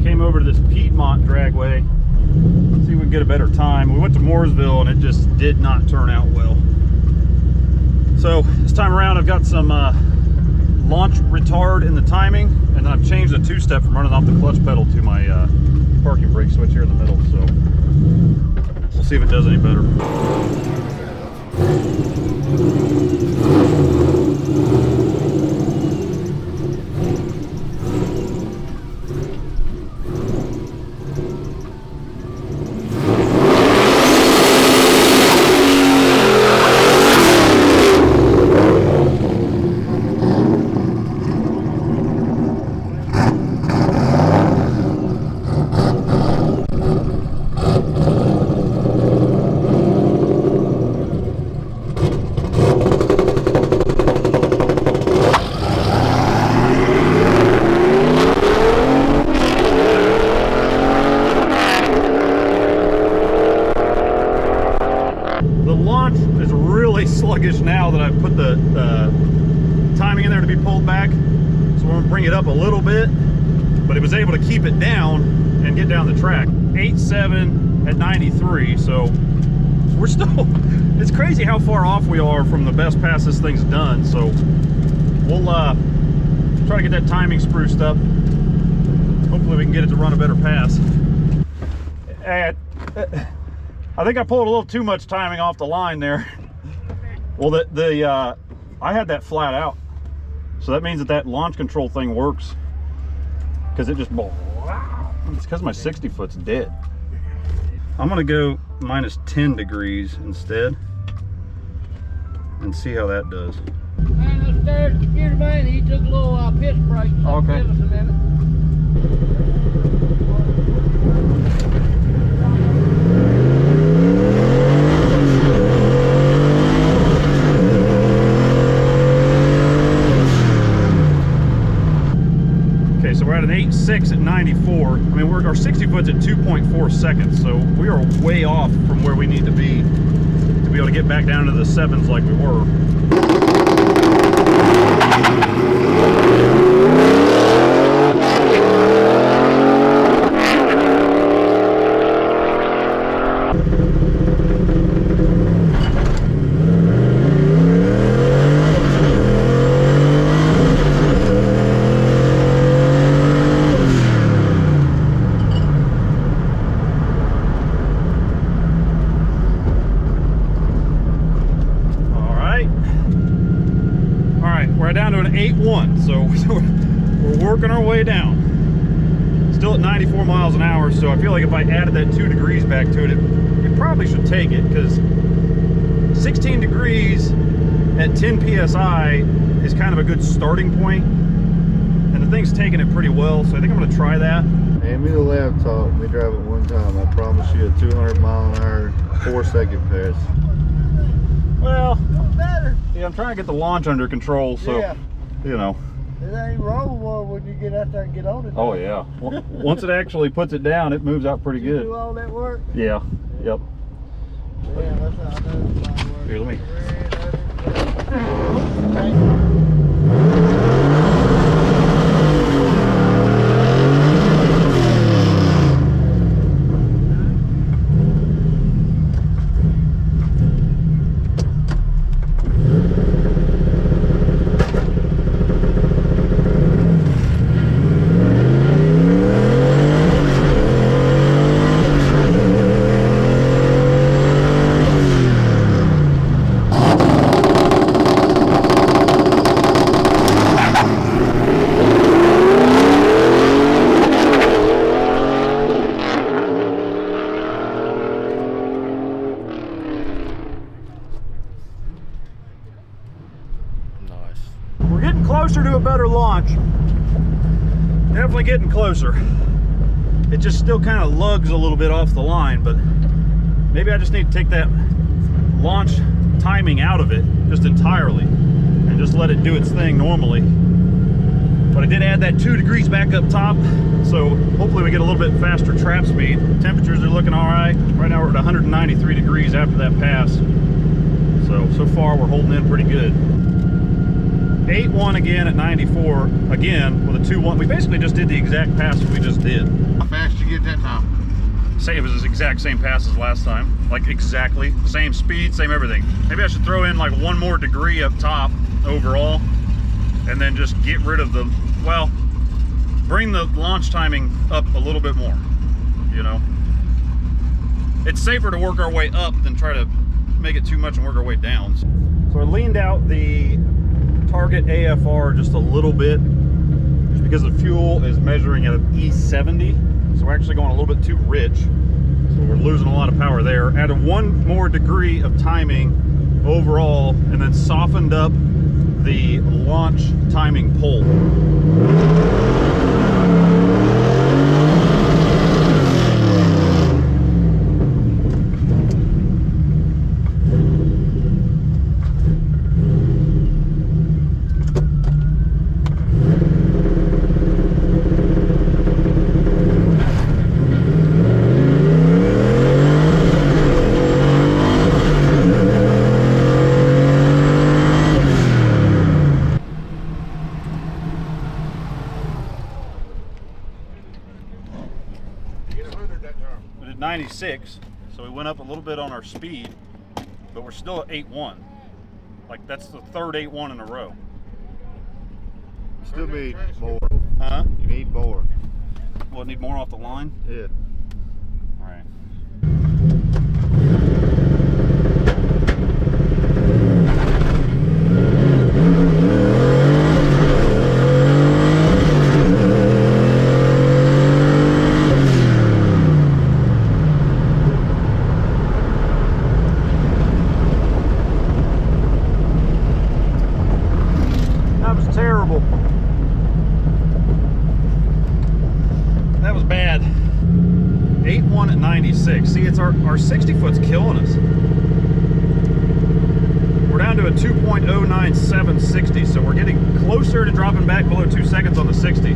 came over to this Piedmont Dragway. See if we can get a better time. We went to Mooresville and it just did not turn out well. So this time around I've got some launch retard in the timing, and then I've changed the two-step from running off the clutch pedal to my parking brake switch here in the middle. So we'll see if it does any better. Sluggish now that I've put the timing in there to be pulled back, so we're going to bring it up a little bit, but it was able to keep it down and get down the track. 8.7 at 93, so we're still, it's crazy how far off we are from the best pass this thing's done. So we'll try to get that timing spruced up. Hopefully we can get it to run a better pass. I think I pulled a little too much timing off the line there. Well, I had that flat out, so that means that launch control thing works, because it just, it's because my 60 foot's dead. I'm gonna go minus 10 degrees instead and see how that does. Man, upstairs, computer man, he took a little piss break. So okay. Give us a minute. So we're at an 8.6 at 94. I mean, our 60 foot's at 2.4 seconds, so we are way off from where we need to be able to get back down to the 7s like we were. Down to an 8.1, so we're working our way down. Still at 94 miles an hour, so I feel like if I added that 2 degrees back to it, it probably should take it, because 16 degrees at 10 psi is kind of a good starting point, and the thing's taking it pretty well, so I think I'm going to try that. Hand me the laptop, let me drive it one time. I promise you a 200 mile an hour, 4-second pass. Well, better. Yeah, I'm trying to get the launch under control, so, yeah. You know. It ain't wrong when you get out there and get on it. Oh, yeah. Once it actually puts it down, it moves out pretty good. Do all that work? Yeah, yep. Yeah, that's how I know it's not working. Here, let me. Closer to a better launch. Definitely getting closer. It just still kind of lugs a little bit off the line, but maybe I just need to take that launch timing out of it just entirely and just let it do its thing normally. But I did add that 2 degrees back up top, so hopefully we get a little bit faster trap speed. Temperatures are looking all right. Right now we're at 193 degrees after that pass. So far we're holding in pretty good. 8.1 again at 94 again with a 2.1. We basically just did the exact pass that we just did. How fast did you get that time? Say it was the exact same pass as last time, like exactly same speed, same everything. Maybe I should throw in like 1 more degree up top overall, and then just get rid of the, well, bring the launch timing up a little bit more. You know, it's safer to work our way up than try to make it too much and work our way down. So I leaned out the target AFR just a little bit, just because the fuel is measuring at an E70. So we're actually going a little bit too rich. So we're losing a lot of power there. Added 1 more degree of timing overall, and then softened up the launch timing pole. We did 96, so we went up a little bit on our speed, but we're still at 8.1. Like, that's the third 8.1 in a row. You still need more. Huh? You need more. Well, need more off the line? Yeah. All right. That was terrible. That was bad. 8.1 at 96. See, it's our 60 foot's killing us. We're down to a 2.097 60, so we're getting closer to dropping back below 2 seconds on the 60.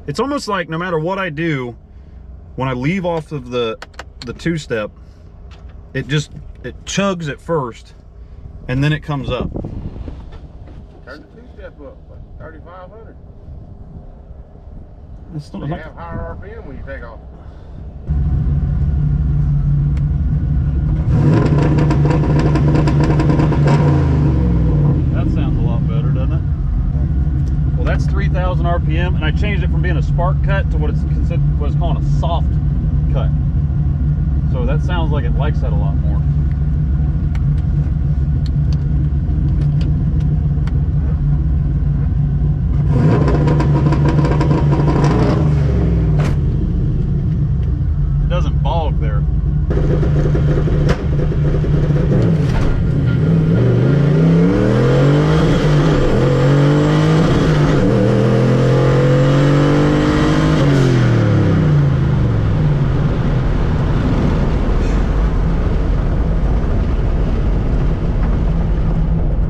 It's almost like no matter what I do, when I leave off of the two-step, it chugs at first, and then it comes up. Turn the two-step up, like 3,500. It's still You have higher RPM when you take off. That sounds a lot better, doesn't it? Well, that's 3,000 RPM, and I changed it from being a spark cut to what it's called a soft cut. So that sounds like it likes that a lot more. It doesn't bog there.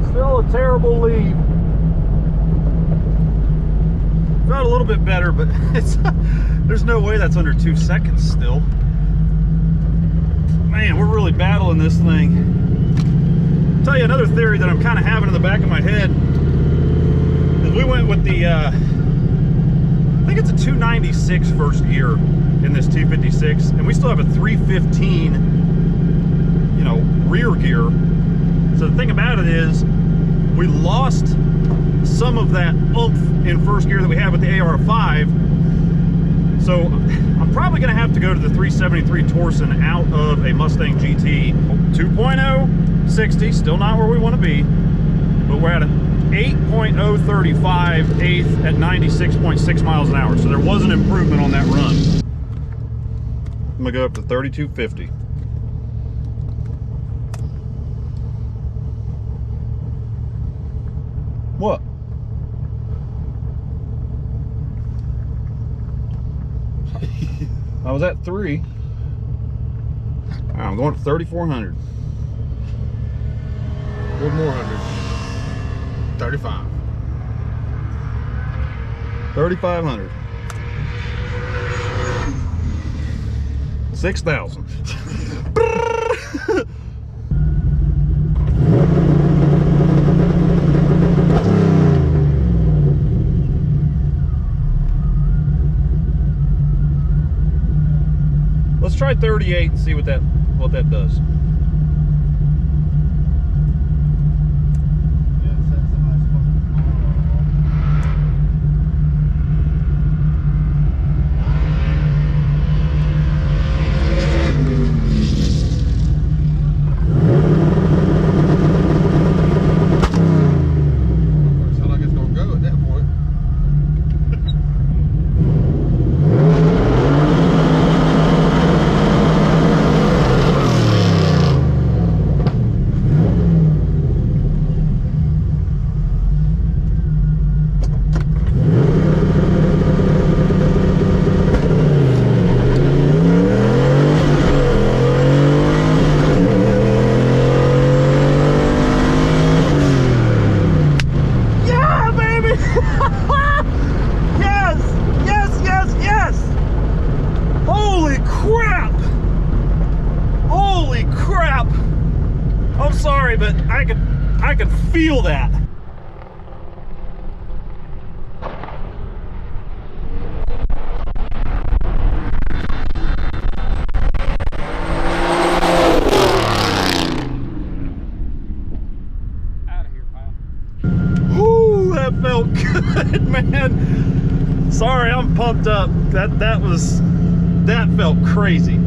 Still a terrible lead. Felt a little bit better, but there's no way that's under 2 seconds still. Man, we're really battling this thing. I'll tell you another theory that I'm kind of having in the back of my head is we went with the, I think it's a 296 first gear in this 256, and we still have a 315, you know, rear gear. So the thing about it is we lost some of that oomph in first gear that we had with the AR5. So I'm probably going to have to go to the 373 Torsen out of a Mustang GT 2.0 60, still not where we want to be, but we're at an 8.035 eighth at 96.6 miles an hour. So there was an improvement on that run. I'm going to go up to 3250. What? I was at 3. I'm going to 3,400. One more 100. 35. 3,500. 6,000. try 38 and see what that does. Sorry, but I could feel that. Out of here, pal. Ooh, that felt good, man. Sorry, I'm pumped up. That felt crazy.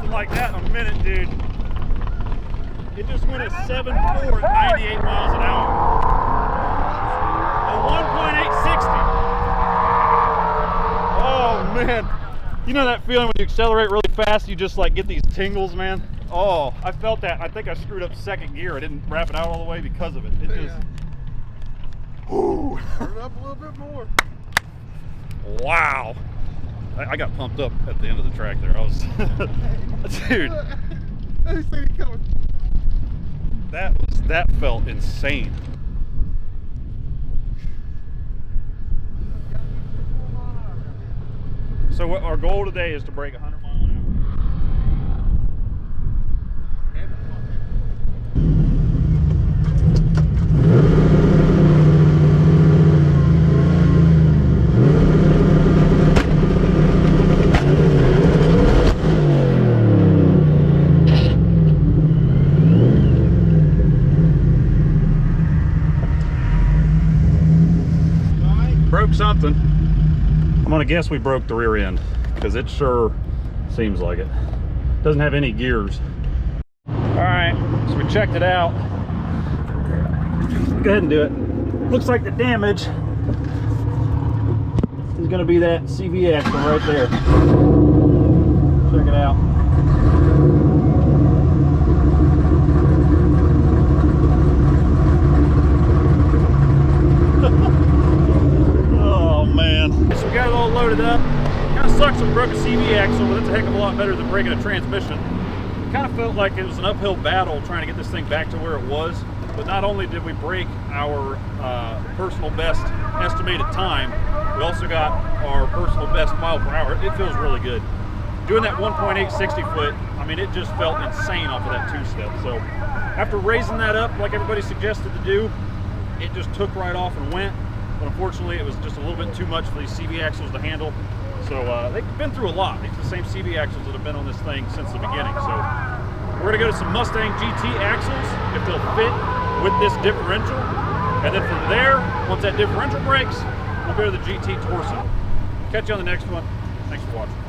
Like that in a minute, dude. It just went at 7.4 at 98 miles an hour. A 1.860. Oh man. You know that feeling when you accelerate really fast, you just like get these tingles, man? Oh, I felt that. I think I screwed up second gear. I didn't wrap it out all the way because of it. It just... Whoo. Turn it up a little bit more. Wow. I got pumped up at the end of the track there. I was, dude. That felt insane. So what our goal today is to break 100 miles an hour. Broke something. I'm gonna guess we broke the rear end because it sure seems like it. Doesn't have any gears. All right, so we checked it out. Go ahead and do it. Looks like the damage is gonna be that CV axle right there. Check it out. So we got it all loaded up. Kind of sucks we broke a CV axle, but it's a heck of a lot better than breaking a transmission. It kind of felt like it was an uphill battle trying to get this thing back to where it was. But not only did we break our personal best estimated time, we also got our personal best mile per hour. It feels really good. Doing that 1.860 foot, I mean, it just felt insane off of that two-step. So after raising that up like everybody suggested to do, it just took right off and went. But unfortunately, it was just a little bit too much for these CV axles to handle. So they've been through a lot. These are the same CV axles that have been on this thing since the beginning. So we're gonna go to some Mustang GT axles if they'll fit with this differential. And then from there, once that differential breaks, we'll go to the GT torso. Catch you on the next one. Thanks for watching.